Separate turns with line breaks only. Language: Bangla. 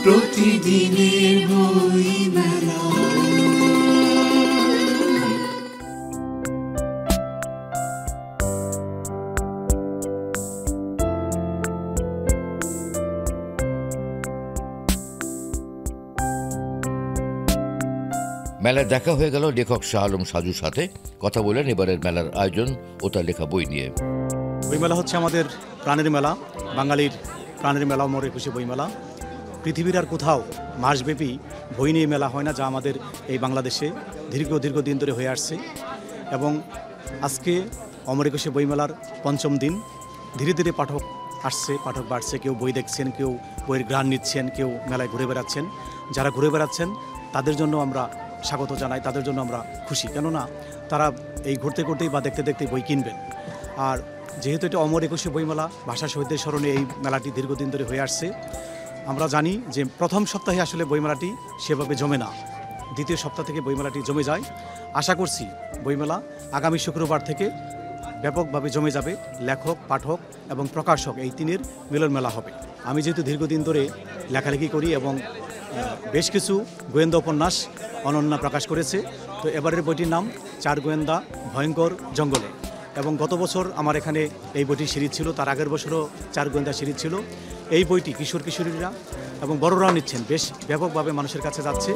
প্রতিদিনের বইমেলা।
মেলায় দেখা হয়ে গেল লেখক শাহ আলম সাজুর সাথে। কথা বলেন এবারের মেলার আয়োজন ও তার লেখা বই নিয়ে।
বইমেলা হচ্ছে আমাদের প্রাণের মেলা, বাঙালির প্রাণের মেলা, অমর একুশে বইমেলা। পৃথিবীর আর কোথাও মাসব্যাপী বই নিয়ে মেলা হয় না, যা আমাদের এই বাংলাদেশে দীর্ঘদিন ধরে হয়ে আসছে। এবং আজকে অমর একুশে বইমেলার পঞ্চম দিন। ধীরে ধীরে পাঠক আসছে, পাঠক বাড়ছে। কেউ বই দেখছেন, কেউ বইয়ের ঘ্রাণ নিচ্ছেন, কেউ মেলায় ঘুরে বেড়াচ্ছেন। যারা ঘুরে বেড়াচ্ছেন তাদের জন্য আমরা স্বাগত জানাই, তাদের জন্য আমরা খুশি, কেননা তারা এই ঘুরতে ঘুরতেই বা দেখতে দেখতে বই কিনবেন। আর যেহেতু এটা অমর একুশে বইমেলা, ভাষা শহীদদের স্মরণে এই মেলাটি দীর্ঘদিন ধরে হয়ে আসছে। আমরা জানি যে প্রথম সপ্তাহে আসলে বইমেলাটি সেভাবে জমে না, দ্বিতীয় সপ্তাহ থেকে বইমেলাটি জমে যায়। আশা করছি বইমেলা আগামী শুক্রবার থেকে ব্যাপকভাবে জমে যাবে। লেখক, পাঠক এবং প্রকাশক এই তিনের মিলন মেলা হবে। আমি যেহেতু দীর্ঘদিন ধরে লেখালেখি করি এবং বেশ কিছু গোয়েন্দা উপন্যাস অনন্যা প্রকাশ করেছে, তো এবারের বইটির নাম চার গোয়েন্দা ভয়ঙ্কর জঙ্গলে। এবং গত বছর আমার এখানে এই বইটি সিরিজ ছিল, তার আগের বছরও চার গোয়েন্দা সিরিজ ছিল। এই বইটি কিশোর কিশোরীরা এবং বড়রাও নিচ্ছেন, বেশ ব্যাপকভাবে মানুষের কাছে যাচ্ছে।